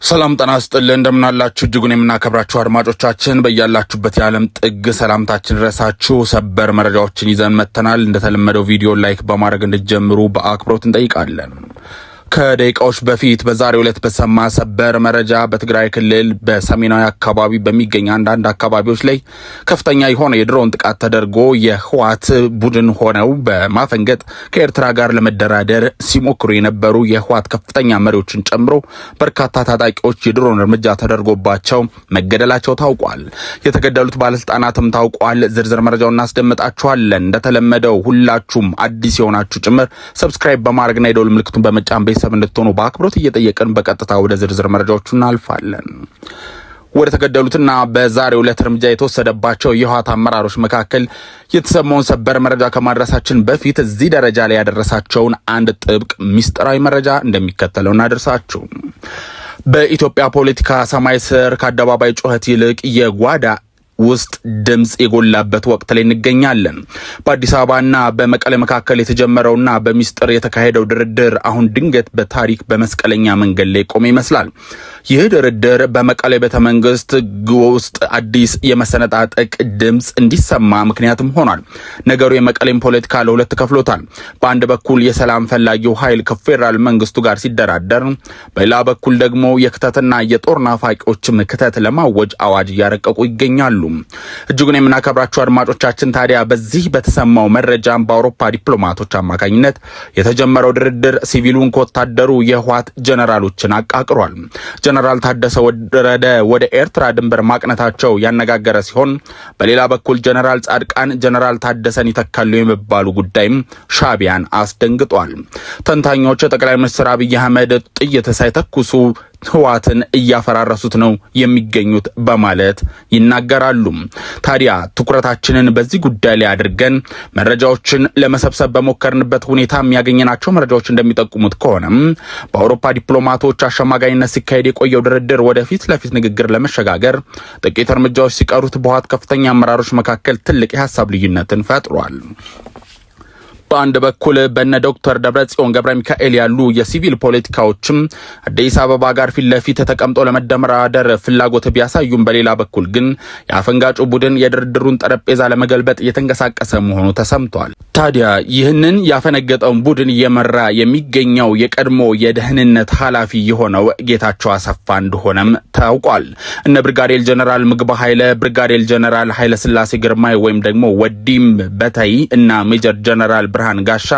ሰላም ጤና ይስጥልን እንደምናላችሁ እጅጉን የምናከብራችሁ አድማጮቻችን በእያላችሁበት የዓለም ጥግ ሰላምታችን ድረሳችሁ ሰበር መረጃዎችን ይዘን መጥተናል። እንደተለመደው ቪዲዮ ላይክ በማድረግ እንድትጀምሩ በአክብሮት እንጠይቃለን። ከደቂቃዎች በፊት በዛሬው ዕለት በሰማ ሰበር መረጃ በትግራይ ክልል በሰሜናዊ አካባቢ በሚገኝ አንዳንድ አካባቢዎች ላይ ከፍተኛ የሆነ የድሮን ጥቃት ተደርጎ የህወሓት ቡድን ሆነው በማፈንገጥ ከኤርትራ ጋር ለመደራደር ሲሞክሩ የነበሩ የህወሓት ከፍተኛ መሪዎችን ጨምሮ በርካታ ታጣቂዎች የድሮን እርምጃ ተደርጎባቸው መገደላቸው ታውቋል። የተገደሉት ባለስልጣናትም ታውቋል። ዝርዝር መረጃውን እናስደምጣችኋለን። እንደተለመደው ሁላችሁም አዲስ የሆናችሁ ጭምር ሰብስክራይብ በማድረግና የደወል ምልክቱን በመጫን ቤተሰብ እንድትሆኑ በአክብሮት እየጠየቅን በቀጥታ ወደ ዝርዝር መረጃዎቹ እናልፋለን። ወደ ተገደሉትና በዛሬው ዕለት እርምጃ የተወሰደባቸው የህወሓት አመራሮች መካከል የተሰማውን ሰበር መረጃ ከማድረሳችን በፊት እዚህ ደረጃ ላይ ያደረሳቸውን አንድ ጥብቅ ሚስጥራዊ መረጃ እንደሚከተለው እናደርሳችሁ። በኢትዮጵያ ፖለቲካ ሰማይ ስር ከአደባባይ ጩኸት ይልቅ የጓዳ ውስጥ ድምጽ የጎላበት ወቅት ላይ እንገኛለን። በአዲስ አበባና በመቀሌ መካከል የተጀመረውና በሚስጥር የተካሄደው ድርድር አሁን ድንገት በታሪክ በመስቀለኛ መንገድ ላይ ቆመ ይመስላል። ይህ ድርድር በመቀሌ ቤተመንግስት ውስጥ አዲስ የመሰነጣጠቅ ድምጽ እንዲሰማ ምክንያትም ሆኗል። ነገሩ የመቀሌን ፖለቲካ ለሁለት ከፍሎታል። በአንድ በኩል የሰላም ፈላጊው ኃይል ከፌዴራል መንግስቱ ጋር ሲደራደር፣ በሌላ በኩል ደግሞ የክተትና የጦር ናፋቂዎችም ክተት ለማወጅ አዋጅ እያረቀቁ ይገኛሉ። እጅጉን የምናከብራችሁ አድማጮቻችን ታዲያ በዚህ በተሰማው መረጃም በአውሮፓ ዲፕሎማቶች አማካኝነት የተጀመረው ድርድር ሲቪሉን ከወታደሩ የህወሓት ጀነራሎችን አቃቅሯል። ጀነራል ታደሰ ወረደ ወደ ኤርትራ ድንበር ማቅነታቸው ያነጋገረ ሲሆን፣ በሌላ በኩል ጀነራል ጻድቃን ጀነራል ታደሰን ይተካሉ የሚባሉ ጉዳይም ሻዕቢያን አስደንግጧል። ተንታኞች ጠቅላይ ሚኒስትር አብይ አህመድ ጥይት ሳይተኩሱ ህወሓትን እያፈራረሱት ነው የሚገኙት በማለት ይናገራሉ። ታዲያ ትኩረታችንን በዚህ ጉዳይ ላይ አድርገን መረጃዎችን ለመሰብሰብ በሞከርንበት ሁኔታ ያገኘናቸው መረጃዎች እንደሚጠቁሙት ከሆነም በአውሮፓ ዲፕሎማቶች አሸማጋይነት ሲካሄድ የቆየው ድርድር ወደፊት ለፊት ንግግር ለመሸጋገር ጥቂት እርምጃዎች ሲቀሩት በህወሓት ከፍተኛ አመራሮች መካከል ትልቅ የሀሳብ ልዩነትን ፈጥሯል። በአንድ በኩል በነ ዶክተር ደብረጽዮን ገብረ ሚካኤል ያሉ የሲቪል ፖለቲካዎችም አዲስ አበባ ጋር ፊት ለፊት ተቀምጦ ለመደራደር ፍላጎት ቢያሳዩም፣ በሌላ በኩል ግን የአፈንጋጩ ቡድን የድርድሩን ጠረጴዛ ለመገልበጥ እየተንቀሳቀሰ መሆኑ ተሰምቷል። ታዲያ ይህንን ያፈነገጠውን ቡድን እየመራ የሚገኘው የቀድሞ የደህንነት ኃላፊ የሆነው ጌታቸው አሰፋ እንደሆነም ታውቋል። እነ ብርጋዴር ጀነራል ምግባ ኃይለ፣ ብርጋዴር ጀነራል ኃይለ ስላሴ ግርማይ ወይም ደግሞ ወዲም በታይ እና ሜጀር ጀነራል ብርሃን ጋሻ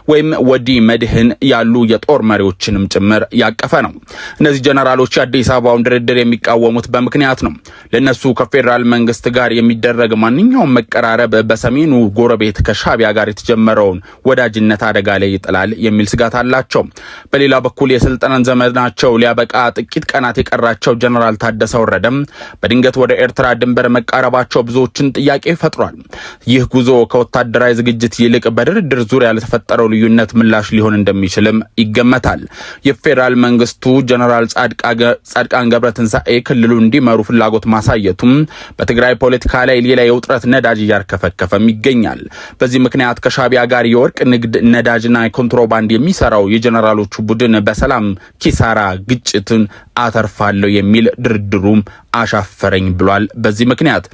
ወይም ወዲ መድህን ያሉ የጦር መሪዎችንም ጭምር ያቀፈ ነው። እነዚህ ጀነራሎች የአዲስ አበባውን ድርድር የሚቃወሙት በምክንያት ነው። ለነሱ ከፌዴራል መንግስት ጋር የሚደረግ ማንኛውም መቀራረብ በሰሜኑ ጎረቤት ከሻዕቢያ ጋር የተጀመረውን ወዳጅነት አደጋ ላይ ይጥላል የሚል ስጋት አላቸው። በሌላ በኩል የስልጣን ዘመናቸው ሊያበቃ ጥቂት ቀናት የቀራቸው ጀነራል ታደሰ ወረደም በድንገት ወደ ኤርትራ ድንበር መቃረባቸው ብዙዎችን ጥያቄ ፈጥሯል። ይህ ጉዞ ከወታደራዊ ዝግጅት ይልቅ በድርድር ዙሪያ ለተፈጠረው ልዩነት ምላሽ ሊሆን እንደሚችልም ይገመታል። የፌዴራል መንግስቱ ጀነራል ጻድቃን ገብረትንሳኤ ክልሉ እንዲመሩ ፍላጎት ማሳየቱም በትግራይ ፖለቲካ ላይ ሌላ የውጥረት ነዳጅ እያርከፈከፈም ይገኛል። በዚህ ምክንያት ከሻዕቢያ ጋር የወርቅ ንግድ፣ ነዳጅና ኮንትሮባንድ የሚሰራው የጀነራሎቹ ቡድን በሰላም ኪሳራ ግጭትን አተርፋለሁ የሚል ድርድሩም አሻፈረኝ ብሏል። በዚህ ምክንያት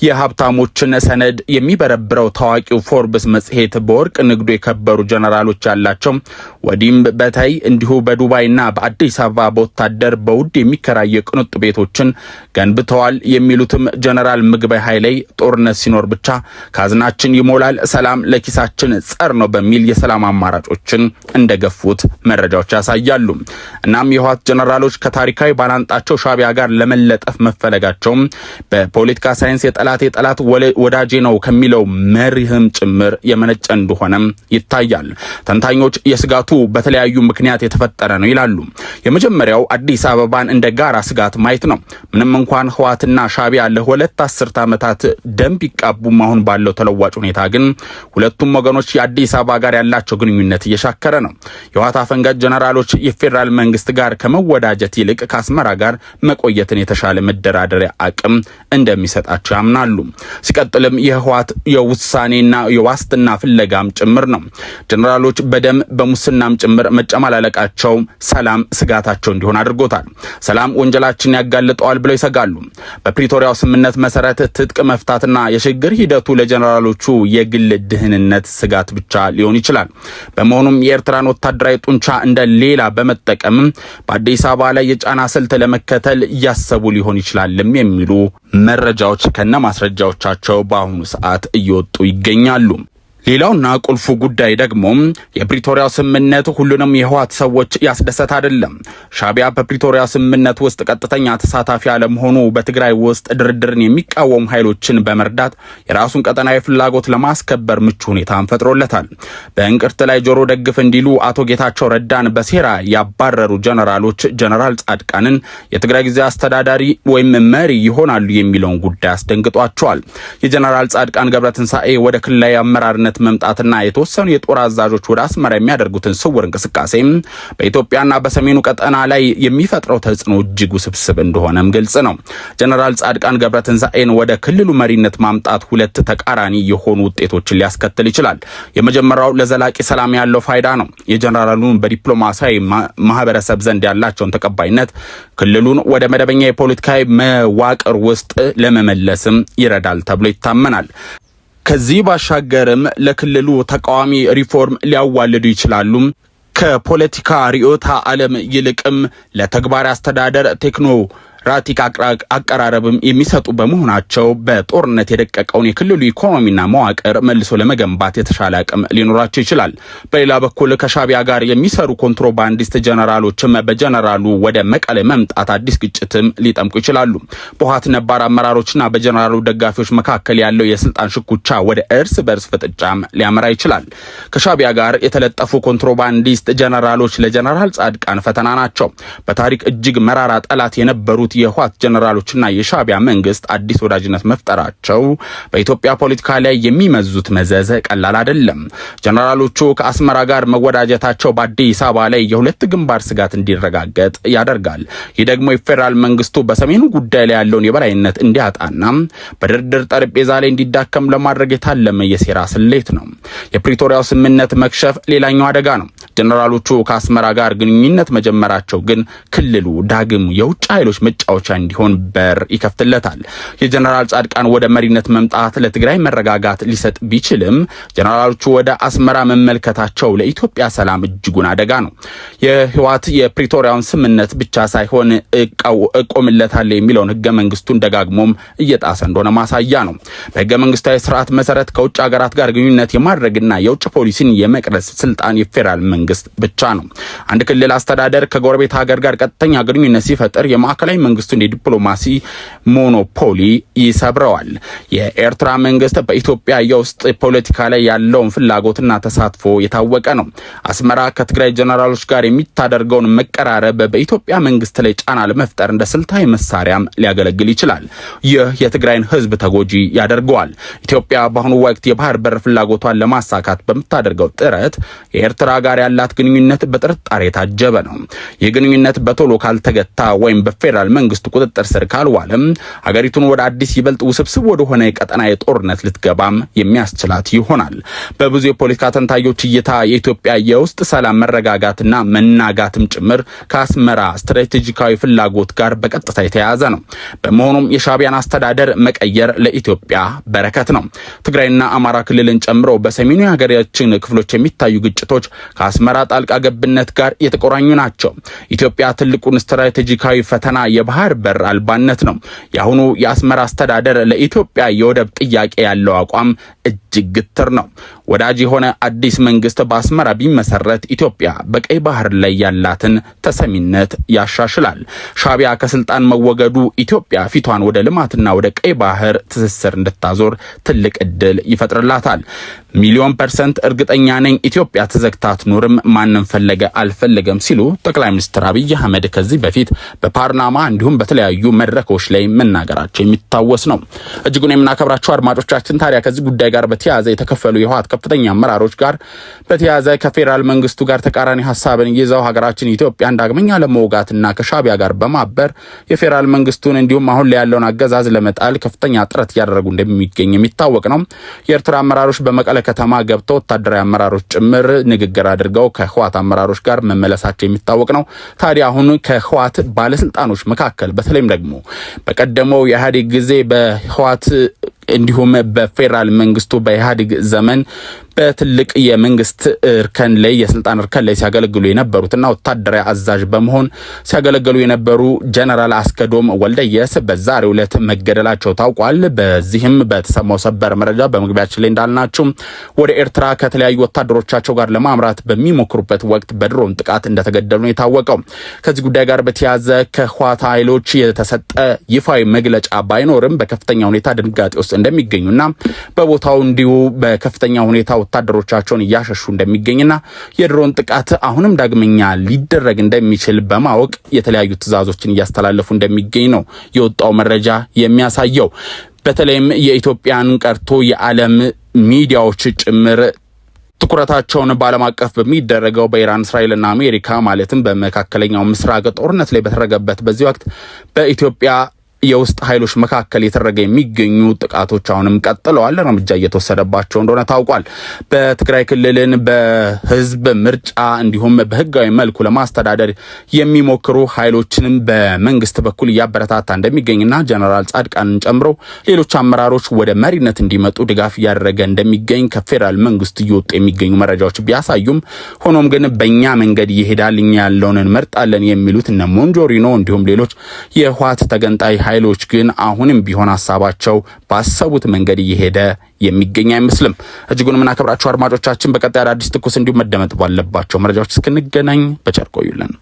የሀብታሞችን ሰነድ የሚበረብረው ታዋቂው ፎርብስ መጽሔት በወርቅ ንግዱ የከበሩ ጀነራሎች ያላቸው ወዲም በታይ እንዲሁ በዱባይና በአዲስ አበባ በወታደር በውድ የሚከራየ ቅንጡ ቤቶችን ገንብተዋል የሚሉትም ጀነራል ምግበይ ኃይሌ ጦርነት ሲኖር ብቻ ካዝናችን ይሞላል፣ ሰላም ለኪሳችን ጸር ነው በሚል የሰላም አማራጮችን እንደገፉት መረጃዎች ያሳያሉ። እናም የህወሓት ጀነራሎች ከታሪካዊ ባላንጣቸው ሻዕቢያ ጋር ለመለጠፍ መፈለጋቸውም በፖለቲካ ሳይንስ የጠላት ወዳጄ ነው ከሚለው መርህም ጭምር የመነጨ እንደሆነም ይታያል። ተንታኞች የስጋቱ በተለያዩ ምክንያት የተፈጠረ ነው ይላሉ። የመጀመሪያው አዲስ አበባን እንደ ጋራ ስጋት ማየት ነው። ምንም እንኳን ህወሓትና ሻዕቢያ ለሁለት አስርት ዓመታት ደም ቢቃቡም አሁን ባለው ተለዋጭ ሁኔታ ግን ሁለቱም ወገኖች የአዲስ አበባ ጋር ያላቸው ግንኙነት እየሻከረ ነው። የህወሓት አፈንጋጭ ጀነራሎች የፌዴራል መንግስት ጋር ከመወዳጀት ይልቅ ከአስመራ ጋር መቆየትን የተሻለ የመደራደሪያ አቅም እንደሚሰጣቸው ያምናሉ። ሲቀጥልም የህወሓት የውሳኔና የዋስትና ፍለጋም ጭምር ነው። ጀነራሎች በደም በሙስናም ጭምር መጨማላለቃቸው ሰላም ስጋታቸው እንዲሆን አድርጎታል። ሰላም ወንጀላችን ያጋልጠዋል ብለው ይሰጋሉ። በፕሪቶሪያው ስምምነት መሰረት ትጥቅ መፍታትና የሽግግር ሂደቱ ለጀነራሎቹ የግል ደህንነት ስጋት ብቻ ሊሆን ይችላል። በመሆኑም የኤርትራን ወታደራዊ ጡንቻ እንደ ሌላ በመጠቀም በአዲስ አበባ ላይ የጫና ስልት ለመከተል እያሰቡ ሊሆን ይችላልም የሚሉ መረጃዎች ከነ ማስረጃዎቻቸው በአሁኑ ሰዓት እየወጡ ይገኛሉ። ሌላውና ቁልፉ ጉዳይ ደግሞ የፕሪቶሪያው ስምምነት ሁሉንም የህወሓት ሰዎች ያስደሰት አይደለም። ሻዕቢያ በፕሪቶሪያው ስምምነት ውስጥ ቀጥተኛ ተሳታፊ አለመሆኑ በትግራይ ውስጥ ድርድርን የሚቃወሙ ኃይሎችን በመርዳት የራሱን ቀጠናዊ ፍላጎት ለማስከበር ምቹ ሁኔታን ፈጥሮለታል። በእንቅርት ላይ ጆሮ ደግፍ እንዲሉ አቶ ጌታቸው ረዳን በሴራ ያባረሩ ጀነራሎች ጀነራል ጻድቃንን የትግራይ ጊዜያዊ አስተዳዳሪ ወይም መሪ ይሆናሉ የሚለውን ጉዳይ አስደንግጧቸዋል። የጀነራል ጻድቃን ገብረትንሳኤ ወደ ክልላዊ አመራርነት መምጣትና የተወሰኑ የጦር አዛዦች ወደ አስመራ የሚያደርጉትን ስውር እንቅስቃሴ በኢትዮጵያና በሰሜኑ ቀጠና ላይ የሚፈጥረው ተጽዕኖ እጅግ ውስብስብ እንደሆነም ግልጽ ነው። ጀነራል ጻድቃን ገብረትንሳኤን ወደ ክልሉ መሪነት ማምጣት ሁለት ተቃራኒ የሆኑ ውጤቶችን ሊያስከትል ይችላል። የመጀመሪያው ለዘላቂ ሰላም ያለው ፋይዳ ነው። የጀነራሉን በዲፕሎማሲያዊ ማህበረሰብ ዘንድ ያላቸውን ተቀባይነት ክልሉን ወደ መደበኛ የፖለቲካዊ መዋቅር ውስጥ ለመመለስም ይረዳል ተብሎ ይታመናል። ከዚህ ባሻገርም ለክልሉ ተቃዋሚ ሪፎርም ሊያዋልዱ ይችላሉ። ከፖለቲካ ርዕዮተ ዓለም ይልቅም ለተግባር አስተዳደር ቴክኖራቲክ አቀራረብም የሚሰጡ በመሆናቸው በጦርነት የደቀቀውን የክልሉ ኢኮኖሚና መዋቅር መልሶ ለመገንባት የተሻለ አቅም ሊኖራቸው ይችላል። በሌላ በኩል ከሻዕቢያ ጋር የሚሰሩ ኮንትሮባንዲስት ጀነራሎችም በጀነራሉ ወደ መቀሌ መምጣት አዲስ ግጭትም ሊጠምቁ ይችላሉ። በህወሓት ነባር አመራሮችና በጀነራሉ ደጋፊዎች መካከል ያለው የስልጣን ሽኩቻ ወደ እርስ በርስ ፍጥጫም ሊያመራ ይችላል። ከሻዕቢያ ጋር የተለጠፉ ኮንትሮባንዲስት ጀነራሎች ለጀነራል ጻድቃን ፈተና ናቸው። በታሪክ እጅግ መራራ ጠላት የነበሩት የህወሓት ጀነራሎችና የሻዕቢያ መንግስት አዲስ ወዳጅነት መፍጠራቸው በኢትዮጵያ ፖለቲካ ላይ የሚመዙት መዘዝ ቀላል አይደለም። ጀነራሎቹ ከአስመራ ጋር መወዳጀታቸው በአዲስ አበባ ላይ የሁለት ግንባር ስጋት እንዲረጋገጥ ያደርጋል። ይህ ደግሞ የፌዴራል መንግስቱ በሰሜኑ ጉዳይ ላይ ያለውን የበላይነት እንዲያጣና በድርድር ጠረጴዛ ላይ እንዲዳከም ለማድረግ የታለመ የሴራ ስሌት ነው። የፕሪቶሪያው ስምምነት መክሸፍ ሌላኛው አደጋ ነው። ጀነራሎቹ ከአስመራ ጋር ግንኙነት መጀመራቸው ግን ክልሉ ዳግም የውጭ ኃይሎች መጫወቻ እንዲሆን በር ይከፍትለታል። የጀነራል ጻድቃን ወደ መሪነት መምጣት ለትግራይ መረጋጋት ሊሰጥ ቢችልም ጀነራሎቹ ወደ አስመራ መመልከታቸው ለኢትዮጵያ ሰላም እጅጉን አደጋ ነው። የህወሓት የፕሪቶሪያውን ስምምነት ብቻ ሳይሆን እቆምለታለሁ የሚለውን ህገ መንግስቱን ደጋግሞም እየጣሰ እንደሆነ ማሳያ ነው። በህገ መንግስታዊ ስርዓት መሰረት ከውጭ ሀገራት ጋር ግንኙነት የማድረግና የውጭ ፖሊሲን የመቅረጽ ስልጣን የፌዴራል መንግስት ብቻ ነው። አንድ ክልል አስተዳደር ከጎረቤት ሀገር ጋር ቀጥተኛ ግንኙነት ሲፈጠር የማዕከላዊ መንግስቱን የዲፕሎማሲ ሞኖፖሊ ይሰብረዋል። የኤርትራ መንግስት በኢትዮጵያ የውስጥ ፖለቲካ ላይ ያለውን ፍላጎትና ተሳትፎ የታወቀ ነው። አስመራ ከትግራይ ጀነራሎች ጋር የሚታደርገውን መቀራረብ በኢትዮጵያ መንግስት ላይ ጫና ለመፍጠር እንደ ስልታዊ መሳሪያም ሊያገለግል ይችላል። ይህ የትግራይን ህዝብ ተጎጂ ያደርገዋል። ኢትዮጵያ በአሁኑ ወቅት የባህር በር ፍላጎቷን ለማሳካት በምታደርገው ጥረት የኤርትራ ጋር ያላት ግንኙነት በጥርጣሬ የታጀበ ነው። ይህ ግንኙነት በቶሎ ካልተገታ ወይም በፌዴራል መንግስቱ ቁጥጥር ስር ካልዋለም ሀገሪቱን ወደ አዲስ ይበልጥ ውስብስብ ወደሆነ የቀጠና የጦርነት ልትገባም የሚያስችላት ይሆናል። በብዙ የፖለቲካ ተንታኞች እይታ የኢትዮጵያ የውስጥ ሰላም መረጋጋትና መናጋትም ጭምር ከአስመራ ስትራቴጂካዊ ፍላጎት ጋር በቀጥታ የተያያዘ ነው። በመሆኑም የሻዕቢያን አስተዳደር መቀየር ለኢትዮጵያ በረከት ነው። ትግራይና አማራ ክልልን ጨምሮ በሰሜኑ የሀገራችን ክፍሎች የሚታዩ ግጭቶች ከአስመራ ጣልቃ ገብነት ጋር የተቆራኙ ናቸው። ኢትዮጵያ ትልቁን ስትራቴጂካዊ ፈተና የባህር በር አልባነት ነው። የአሁኑ የአስመራ አስተዳደር ለኢትዮጵያ የወደብ ጥያቄ ያለው አቋም እጅግ ግትር ነው። ወዳጅ የሆነ አዲስ መንግስት በአስመራ ቢመሰረት ኢትዮጵያ በቀይ ባህር ላይ ያላትን ተሰሚነት ያሻሽላል። ሻዕቢያ ከስልጣን መወገዱ ኢትዮጵያ ፊቷን ወደ ልማትና ወደ ቀይ ባህር ትስስር እንድታዞር ትልቅ እድል ይፈጥርላታል። 1,000,000% እርግጠኛ ነኝ ኢትዮጵያ ተዘግታ አትኖርም፣ ማንም ፈለገ አልፈለገም ሲሉ ጠቅላይ ሚኒስትር አብይ አህመድ ከዚህ በፊት በፓርላማ እንዲሁም በተለያዩ መድረኮች ላይ መናገራቸው የሚታወስ ነው። እጅጉን የምናከብራቸው አድማጮቻችን ታዲያ ከዚህ ጉዳይ ጋር በተያያዘ የተከፈሉ የህወሓት ከፍተኛ አመራሮች ጋር በተያያዘ ከፌደራል መንግስቱ ጋር ተቃራኒ ሐሳብን ይዘው ሀገራችን ኢትዮጵያን ዳግመኛ ለመውጋትና ከሻቢያ ጋር በማበር የፌደራል መንግስቱን እንዲሁም አሁን ላይ ያለውን አገዛዝ ለመጣል ከፍተኛ ጥረት ያደረጉ እንደሚገኝ የሚታወቅ ነው። የኤርትራ አመራሮች በመቀለ ከተማ ገብተው ወታደራዊ አመራሮች ጭምር ንግግር አድርገው ከህወሓት አመራሮች ጋር መመለሳቸው የሚታወቅ ነው። ታዲያ አሁን ከህወሓት ባለስልጣኖች መካከል በተለይም ደግሞ በቀደመው የኢህአዴግ ጊዜ በህወሓት እንዲሁም በፌደራል መንግስቱ በኢህአዴግ ዘመን በትልቅ የመንግስት እርከን ላይ የስልጣን እርከን ላይ ሲያገለግሉ የነበሩትና ወታደራዊ አዛዥ በመሆን ሲያገለግሉ የነበሩ ጀነራል አስከዶም ወልደየስ በዛሬው ዕለት መገደላቸው ታውቋል። በዚህም በተሰማው ሰበር መረጃ በመግቢያችን ላይ እንዳልናችሁ ወደ ኤርትራ ከተለያዩ ወታደሮቻቸው ጋር ለማምራት በሚሞክሩበት ወቅት በድሮን ጥቃት እንደተገደሉ ነው የታወቀው። ከዚህ ጉዳይ ጋር በተያያዘ ከህወሓት ኃይሎች የተሰጠ ይፋዊ መግለጫ ባይኖርም በከፍተኛ ሁኔታ ድንጋጤ ውስጥ እንደሚገኙና በቦታው እንዲሁ በከፍተኛ ሁኔታ ወታደሮቻቸውን እያሸሹ እንደሚገኝና የድሮን ጥቃት አሁንም ዳግመኛ ሊደረግ እንደሚችል በማወቅ የተለያዩ ትዕዛዞችን እያስተላለፉ እንደሚገኝ ነው የወጣው መረጃ የሚያሳየው። በተለይም የኢትዮጵያን ቀርቶ የዓለም ሚዲያዎች ጭምር ትኩረታቸውን በዓለም አቀፍ በሚደረገው በኢራን እስራኤልና አሜሪካ ማለትም በመካከለኛው ምስራቅ ጦርነት ላይ በተደረገበት በዚህ ወቅት በኢትዮጵያ የውስጥ ኃይሎች መካከል የተደረገ የሚገኙ ጥቃቶች አሁንም ቀጥለዋል። እርምጃ እየተወሰደባቸው እንደሆነ ታውቋል። በትግራይ ክልልን በህዝብ ምርጫ እንዲሁም በህጋዊ መልኩ ለማስተዳደር የሚሞክሩ ኃይሎችንም በመንግስት በኩል እያበረታታ እንደሚገኝና ጀነራል ጻድቃንን ጨምሮ ሌሎች አመራሮች ወደ መሪነት እንዲመጡ ድጋፍ እያደረገ እንደሚገኝ ከፌደራል መንግስት እየወጡ የሚገኙ መረጃዎች ቢያሳዩም ሆኖም ግን በእኛ መንገድ ይሄዳል እኛ ያለውን እንመርጣለን የሚሉት እነ ሞንጆሪኖ እንዲሁም ሌሎች የህወሓት ተገንጣይ ኃይሎች ግን አሁንም ቢሆን ሐሳባቸው ባሰቡት መንገድ እየሄደ የሚገኝ አይመስልም። እጅጉን ምናከብራችሁ አድማጮቻችን በቀጣይ አዲስ ትኩስ እንዲሁ መደመጥ ባለባቸው መረጃዎች እስክንገናኝ በቸር ቆዩልን።